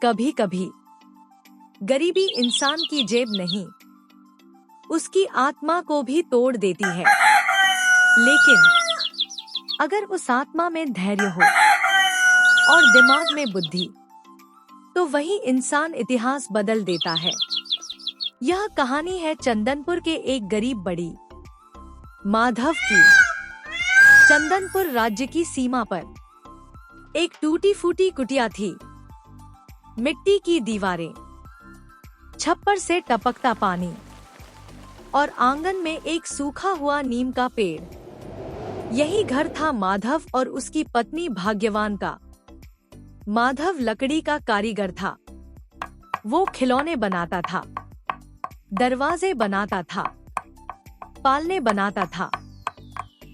कभी कभी गरीबी इंसान की जेब नहीं, उसकी आत्मा को भी तोड़ देती है। लेकिन अगर उस आत्मा में धैर्य हो और दिमाग में बुद्धि, तो वही इंसान इतिहास बदल देता है। यह कहानी है चंदनपुर के एक गरीब बड़ी माधव की। चंदनपुर राज्य की सीमा पर एक टूटी फूटी कुटिया थी। मिट्टी की दीवारें, छप्पर से टपकता पानी और आंगन में एक सूखा हुआ नीम का पेड़। यही घर था माधव और उसकी पत्नी भाग्यवान का। माधव लकड़ी का कारीगर था। वो खिलौने बनाता था, दरवाजे बनाता था, पालने बनाता था।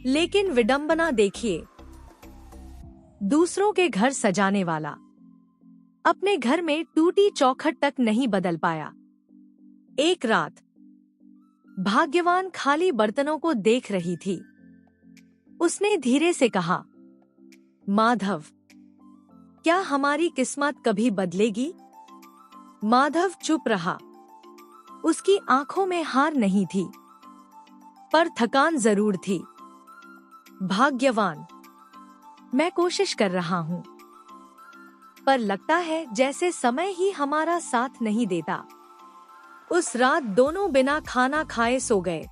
लेकिन विडंबना देखिए, दूसरों के घर सजाने वाला अपने घर में टूटी चौखट तक नहीं बदल पाया। एक रात भाग्यवान खाली बर्तनों को देख रही थी। उसने धीरे से कहा, माधव, क्या हमारी किस्मत कभी बदलेगी? माधव चुप रहा। उसकी आंखों में हार नहीं थी, पर थकान जरूर थी। भाग्यवान, मैं कोशिश कर रहा हूं, पर लगता है जैसे समय ही हमारा साथ नहीं देता। उस रात दोनों बिना खाना खाए सो गए।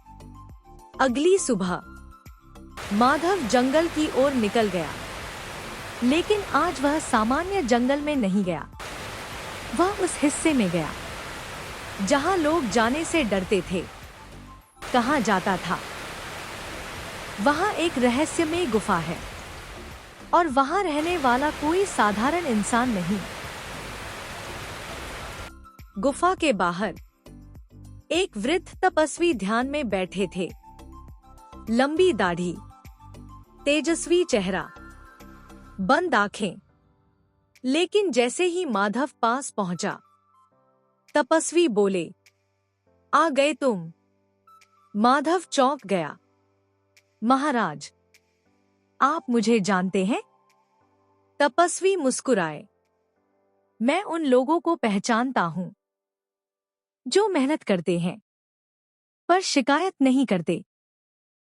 अगली सुबह माधव जंगल की ओर निकल गया। लेकिन आज वह सामान्य जंगल में नहीं गया। वह उस हिस्से में गया जहां लोग जाने से डरते थे। कहां जाता था? वहां एक रहस्यमय गुफा है और वहां रहने वाला कोई साधारण इंसान नहीं। गुफा के बाहर एक वृद्ध तपस्वी ध्यान में बैठे थे। लंबी दाढ़ी, तेजस्वी चेहरा, बंद आंखें। लेकिन जैसे ही माधव पास पहुंचा, तपस्वी बोले, आ गए तुम। माधव चौंक गया। महाराज, आप मुझे जानते हैं? तपस्वी मुस्कुराए। मैं उन लोगों को पहचानता हूं जो मेहनत करते हैं पर शिकायत नहीं करते।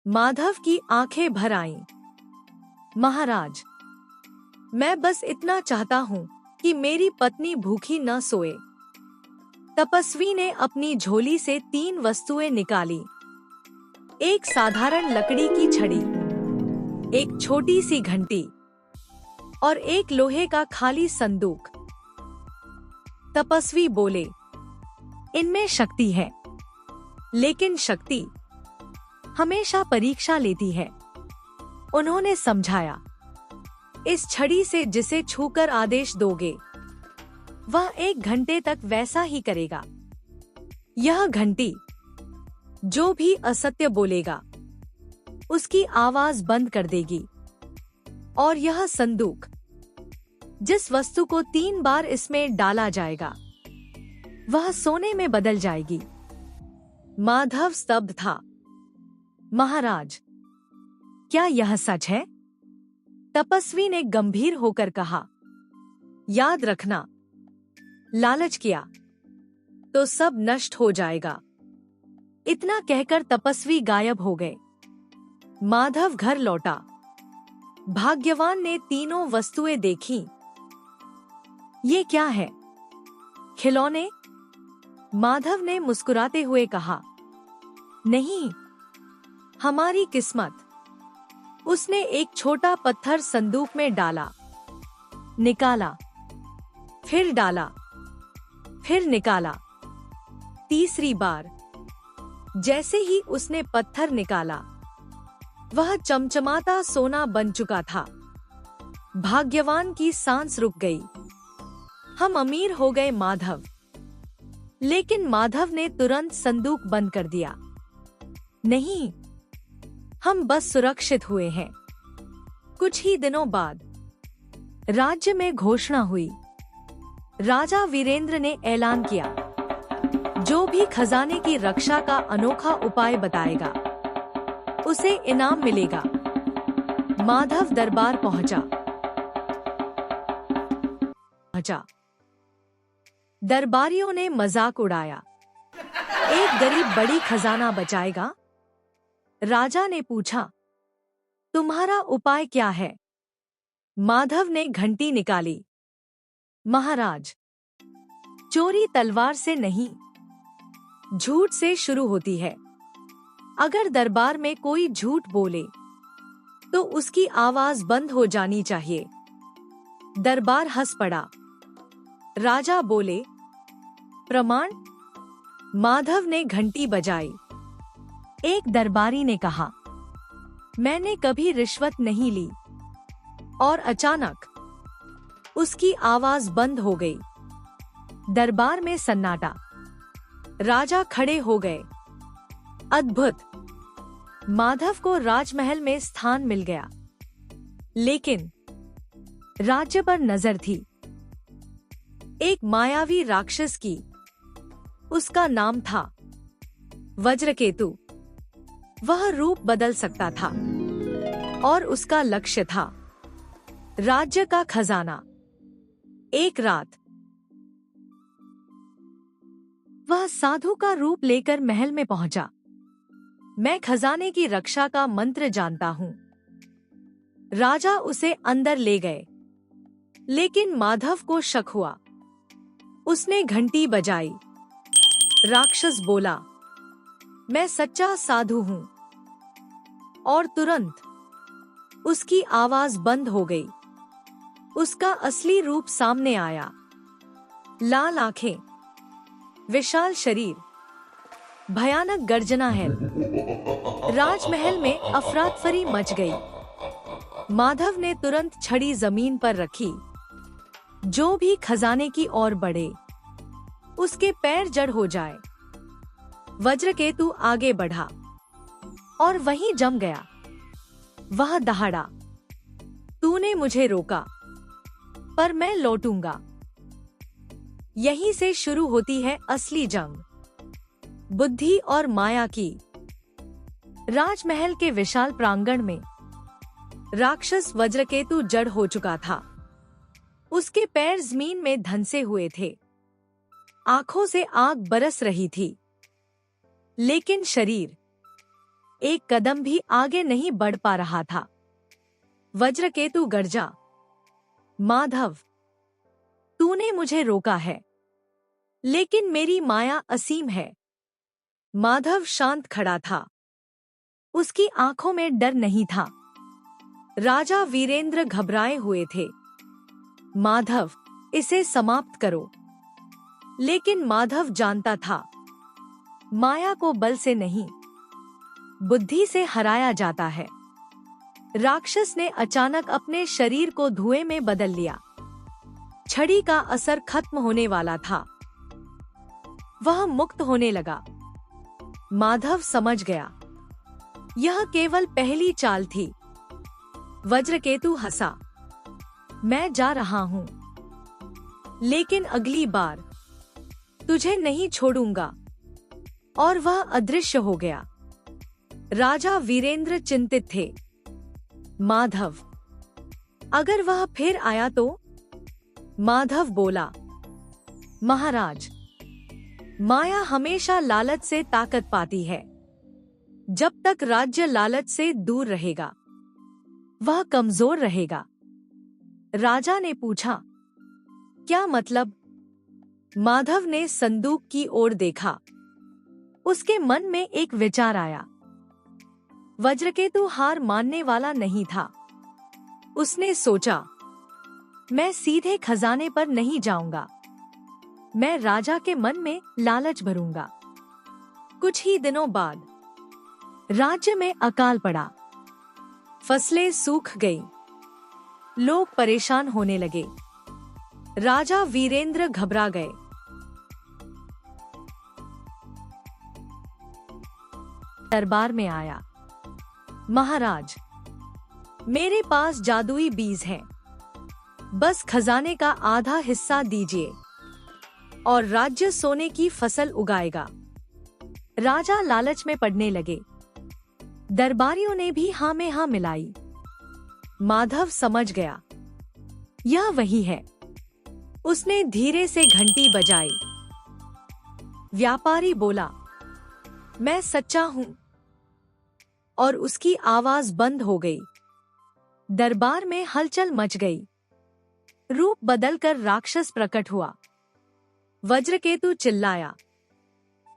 माधव की आंखें भर आईं। महाराज, मैं बस इतना चाहता हूं कि मेरी पत्नी भूखी न सोए। तपस्वी ने अपनी झोली से 3 वस्तुएं निकाली। एक साधारण लकड़ी की छड़ी, एक छोटी सी घंटी और एक लोहे का खाली संदूक। तपस्वी बोले, इनमें शक्ति है, लेकिन शक्ति हमेशा परीक्षा लेती है। उन्होंने समझाया, इस छड़ी से जिसे छूकर आदेश दोगे, वह 1 घंटे तक वैसा ही करेगा। यह घंटी जो भी असत्य बोलेगा, उसकी आवाज बंद कर देगी। और यह संदूक, जिस वस्तु को 3 बार इसमें डाला जाएगा, वह सोने में बदल जाएगी। माधव स्तब्ध था। महाराज, क्या यह सच है? तपस्वी ने गंभीर होकर कहा, याद रखना, लालच किया तो सब नष्ट हो जाएगा। इतना कहकर तपस्वी गायब हो गए। माधव घर लौटा। भाग्यवान ने तीनों वस्तुएं देखीं। ये क्या है? खिलौने? माधव ने मुस्कुराते हुए कहा, नहीं, हमारी किस्मत। उसने एक छोटा पत्थर संदूक में डाला, निकाला, फिर डाला, फिर निकाला। तीसरी बार जैसे ही उसने पत्थर निकाला, वह चमचमाता सोना बन चुका था। भाग्यवान की सांस रुक गई। हम अमीर हो गए माधव। लेकिन माधव ने तुरंत संदूक बंद कर दिया। नहीं, हम बस सुरक्षित हुए हैं। कुछ ही दिनों बाद राज्य में घोषणा हुई। राजा वीरेंद्र ने ऐलान किया, जो भी खजाने की रक्षा का अनोखा उपाय बताएगा, उसे इनाम मिलेगा। माधव दरबार पहुंचा। दरबारियों ने मजाक उड़ाया। एक गरीब बड़ी खजाना बचाएगा? राजा ने पूछा। तुम्हारा उपाय क्या है? माधव ने घंटी निकाली। महाराज, चोरी तलवार से नहीं, झूठ से शुरू होती है। अगर दरबार में कोई झूठ बोले तो उसकी आवाज बंद हो जानी चाहिए। दरबार हंस पड़ा। राजा बोले, प्रमाण? माधव ने घंटी बजाई। एक दरबारी ने कहा, मैंने कभी रिश्वत नहीं ली। और अचानक उसकी आवाज बंद हो गई। दरबार में सन्नाटा। राजा खड़े हो गए। अद्भुत! माधव को राजमहल में स्थान मिल गया। लेकिन राज्य पर नजर थी एक मायावी राक्षस की। उसका नाम था वज्रकेतु। वह रूप बदल सकता था और उसका लक्ष्य था राज्य का खजाना। एक रात वह साधु का रूप लेकर महल में पहुंचा। मैं खजाने की रक्षा का मंत्र जानता हूं। राजा उसे अंदर ले गए। लेकिन माधव को शक हुआ। उसने घंटी बजाई। राक्षस बोला, मैं सच्चा साधु हूं। और तुरंत उसकी आवाज बंद हो गई। उसका असली रूप सामने आया। लाल आंखें, विशाल शरीर, भयानक गर्जना है। राजमहल में अफरा-तफरी मच गई। माधव ने तुरंत छड़ी जमीन पर रखी। जो भी खजाने की ओर बढ़े उसके पैर जड़ हो जाए। वज्रकेतु आगे बढ़ा और वहीं जम गया। वह दहाड़ा, तूने मुझे रोका, पर मैं लौटूंगा। यहीं से शुरू होती है असली जंग, बुद्धि और माया की। राजमहल के विशाल प्रांगण में राक्षस वज्रकेतु जड़ हो चुका था। उसके पैर जमीन में धंसे हुए थे। आंखों से आग बरस रही थी। लेकिन शरीर एक कदम भी आगे नहीं बढ़ पा रहा था। वज्रकेतु गर्जा, माधव, तूने मुझे रोका है, लेकिन मेरी माया असीम है। माधव शांत खड़ा था। उसकी आंखों में डर नहीं था। राजा वीरेंद्र घबराए हुए थे। माधव, इसे समाप्त करो। लेकिन माधव जानता था, माया को बल से नहीं, बुद्धि से हराया जाता है। राक्षस ने अचानक अपने शरीर को धुएं में बदल लिया। छड़ी का असर खत्म होने वाला था। वह मुक्त होने लगा। माधव समझ गया, यह केवल पहली चाल थी। वज्रकेतु हंसा, मैं जा रहा हूं, लेकिन अगली बार तुझे नहीं छोड़ूंगा। और वह अदृश्य हो गया। राजा वीरेंद्र चिंतित थे। माधव, अगर वह फिर आया तो? माधव बोला, महाराज, माया हमेशा लालच से ताकत पाती है। जब तक राज्य लालच से दूर रहेगा, वह कमजोर रहेगा। राजा ने पूछा, क्या मतलब? माधव ने संदूक की ओर देखा। उसके मन में एक विचार आया। वज्रकेतु हार मानने वाला नहीं था। उसने सोचा, मैं सीधे खजाने पर नहीं जाऊंगा। मैं राजा के मन में लालच भरूंगा। कुछ ही दिनों बाद राज्य में अकाल पड़ा। फसलें सूख गईं। लोग परेशान होने लगे। राजा वीरेंद्र घबरा गए। दरबार में आया। महाराज, मेरे पास जादुई बीज है। बस खजाने का आधा हिस्सा दीजिए और राज्य सोने की फसल उगाएगा। राजा लालच में पड़ने लगे। दरबारियों ने भी हाँ में हाँ मिलाई। माधव समझ गया, यह वही है उसने धीरे से घंटी बजाई। व्यापारी बोला, मैं सच्चा हूं। और उसकी आवाज बंद हो गई। दरबार में हलचल मच गई। रूप बदलकर राक्षस प्रकट हुआ। वज्रकेतु चिल्लाया,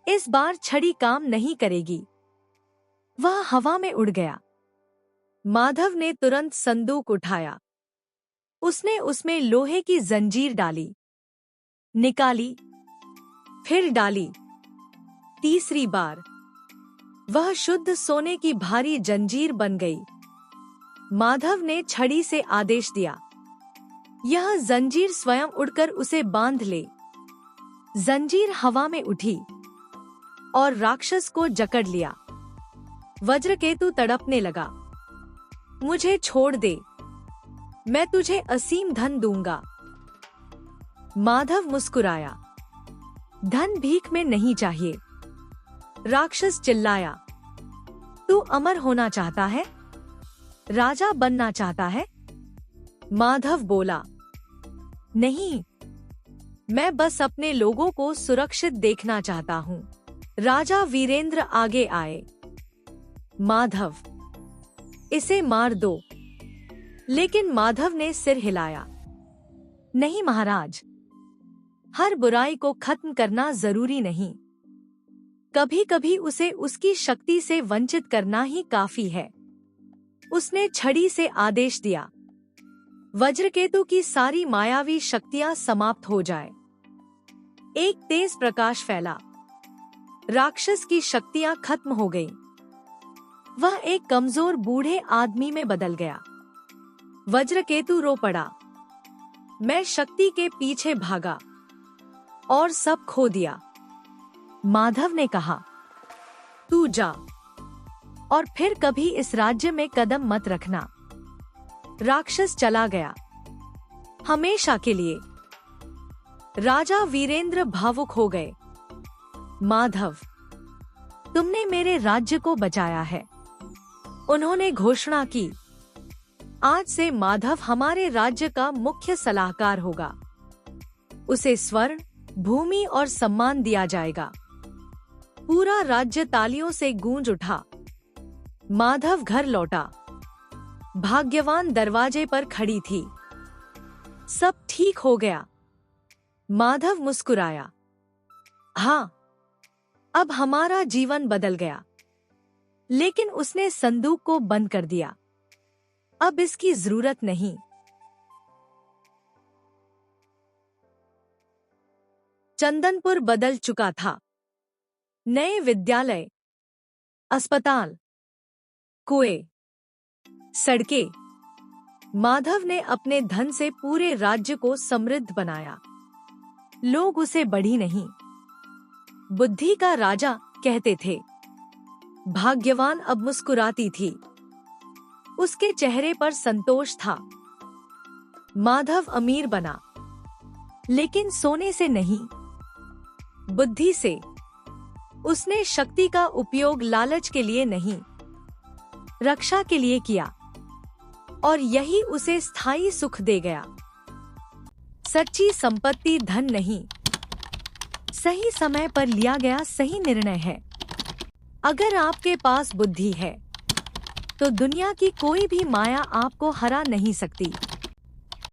इस बार छड़ी काम नहीं करेगी। वह हवा में उड़ गया। माधव ने तुरंत संदूक उठाया। उसने उसमें लोहे की जंजीर डाली, निकाली, फिर डाली। तीसरी बार वह शुद्ध सोने की भारी जंजीर बन गई। माधव ने छड़ी से आदेश दिया, यह जंजीर स्वयं उड़कर उसे बांध ले। जंजीर हवा में उठी और राक्षस को जकड़ लिया। वज्रकेतु तड़पने लगा, मुझे छोड़ दे, मैं तुझे असीम धन दूंगा। माधव मुस्कुराया, धन भीख में नहीं चाहिए। राक्षस चिल्लाया, तू अमर होना चाहता है, राजा बनना चाहता है? माधव बोला, नहीं, मैं बस अपने लोगों को सुरक्षित देखना चाहता हूँ। राजा वीरेंद्र आगे आए। माधव, इसे मार दो। लेकिन माधव ने सिर हिलाया, नहीं महाराज, हर बुराई को खत्म करना जरूरी नहीं। कभी कभी उसे उसकी शक्ति से वंचित करना ही काफी है। उसने छड़ी से आदेश दिया, वज्रकेतु की सारी मायावी शक्तियां समाप्त हो जाए। एक तेज प्रकाश फैला। राक्षस की शक्तियां खत्म हो गईं। वह एक कमजोर बूढ़े आदमी में बदल गया। वज्रकेतु रो पड़ा, मैं शक्ति के पीछे भागा और सब खो दिया। माधव ने कहा, तू जा और फिर कभी इस राज्य में कदम मत रखना। राक्षस चला गया, हमेशा के लिए। राजा वीरेंद्र भावुक हो गए। माधव, तुमने मेरे राज्य को बचाया है। उन्होंने घोषणा की, आज से माधव हमारे राज्य का मुख्य सलाहकार होगा। उसे स्वर्ण, भूमि और सम्मान दिया जाएगा। पूरा राज्य तालियों से गूंज उठा। माधव घर लौटा। भाग्यवान दरवाजे पर खड़ी थी। सब ठीक हो गया। माधव मुस्कुराया, हाँ, अब हमारा जीवन बदल गया। लेकिन उसने संदूक को बंद कर दिया। अब इसकी जरूरत नहीं। चंदनपुर बदल चुका था। नए विद्यालय, अस्पताल, कुएं, सड़कें। माधव ने अपने धन से पूरे राज्य को समृद्ध बनाया। लोग उसे बढ़ी नहीं, बुद्धि का राजा कहते थे। भाग्यवान अब मुस्कुराती थी। उसके चेहरे पर संतोष था। माधव अमीर बना, लेकिन सोने से नहीं, बुद्धि से। उसने शक्ति का उपयोग लालच के लिए नहीं, रक्षा के लिए किया। और यही उसे स्थायी सुख दे गया। सच्ची संपत्ति धन नहीं, सही समय पर लिया गया सही निर्णय है। अगर आपके पास बुद्धि है, तो दुनिया की कोई भी माया आपको हरा नहीं सकती।